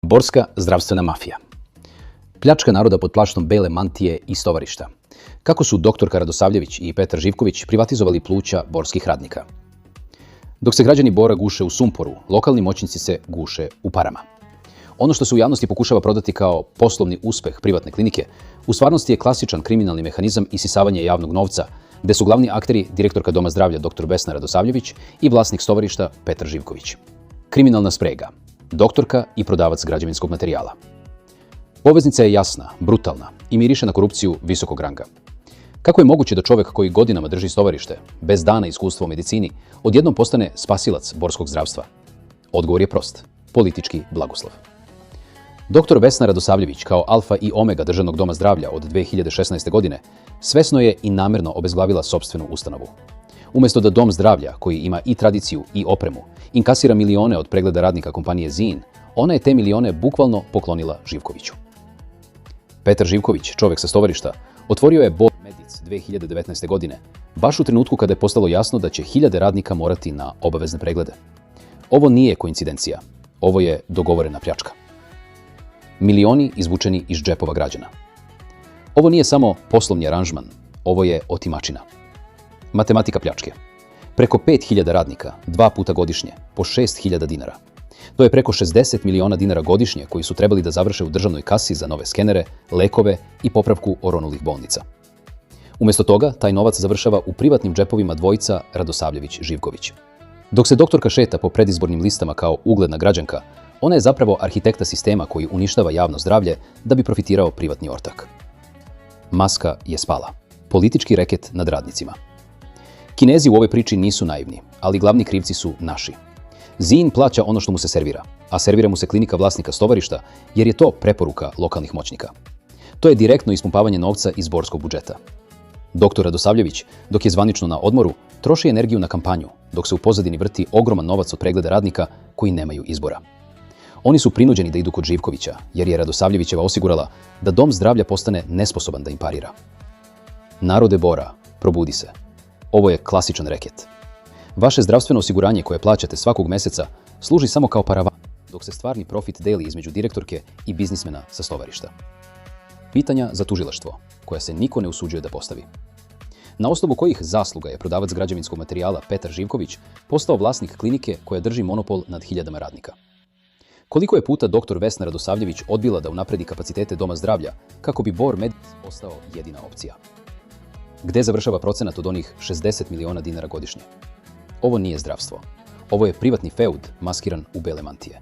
Borska zdravstvena mafija. Pljačka naroda pod plaštom bele mantije i stovarišta. Kako su doktorka Radosavljević i Petar Živković privatizovali pluća borskih radnika. Dok se građani Bora guše u sumporu, lokalni moćnici se guše u parama. Ono što se u javnosti pokušava prodati kao poslovni uspeh privatne klinike, u stvarnosti je klasičan kriminalni mehanizam isisavanja javnog novca, gde su glavni akteri direktorka Doma zdravlja dr. Vesna Radosavljević i vlasnik stovarišta Petar Živković. Kriminalna sprega. Doktorka i prodavac građevinskog materijala. Poveznica je jasna, brutalna i miriše na korupciju visokog ranga. Kako je moguće da čovjek koji godinama drži stovarište, bez dana iskustva u medicini, odjednom postane spasilac borskog zdravstva? Odgovor je prost. Politički blagoslov. Dr. Vesna Radosavljević, kao alfa i omega Državnog doma zdravlja od 2016. godine, svesno je i namjerno obezglavila sopstvenu ustanovu. Umjesto da Dom zdravlja, koji ima i tradiciju i opremu, inkasira milione od pregleda radnika kompanije ZIN, ona je te milione bukvalno poklonila Živkoviću. Petar Živković, čovjek sa stovarišta, otvorio je Bor Medic 2019. godine, baš u trenutku kada je postalo jasno da će hiljade radnika morati na obavezne preglede. Ovo nije koincidencija, ovo je dogovorena pljačka. Milioni izvučeni iz džepova građana. Ovo nije samo poslovni aranžman, ovo je otimačina. Matematika pljačke. Preko 5000 radnika, 2 puta godišnje, po 6000 dinara. To je preko 60 miliona dinara godišnje koji su trebali da završe u državnoj kasi za nove skenere, lekove i popravku oronulih bolnica. Umjesto toga, taj novac završava u privatnim džepovima dvojica Radosavljević-Živković. Dok se doktorka šeta po predizbornim listama kao ugledna građanka, ona je zapravo arhitekta sistema koji uništava javno zdravlje da bi profitirao privatni ortak. Maska je spala. Politički reket nad radnicima. Kinezi u ovoj priči nisu naivni, ali glavni krivci su naši. ZIN plaća ono što mu se servira, a servira mu se klinika vlasnika stovarišta jer je to preporuka lokalnih moćnika. To je direktno ispumpavanje novca iz borskog budžeta. Doktor Radosavljević, dok je zvanično na odmoru, troši energiju na kampanju, dok se u pozadini vrti ogroman novac od pregleda radnika koji nemaju izbora. Oni su prinuđeni da idu kod Živkovića, jer je Radosavljevićeva osigurala da Dom zdravlja postane nesposoban da im parira. Narode Bora, probudi se. Ovo je klasičan reket. Vaše zdravstveno osiguranje koje plaćate svakog meseca služi samo kao paravan, dok se stvarni profit deli između direktorke i biznismena sa stovarišta. Pitanja za tužilaštvo, koja se niko ne usuđuje da postavi. Na osnovu kojih zasluga je prodavac građevinskog materijala Petar Živković postao vlasnik klinike koja drži monopol nad hiljadama radnika? Koliko je puta dr. Vesna Radosavljević odbila da unapredi kapacitete Doma zdravlja kako bi Bor Medic postao jedina opcija? Gde završava procenat od onih 60 miliona dinara godišnje? Ovo nije zdravstvo. Ovo je privatni feud maskiran u bele mantije.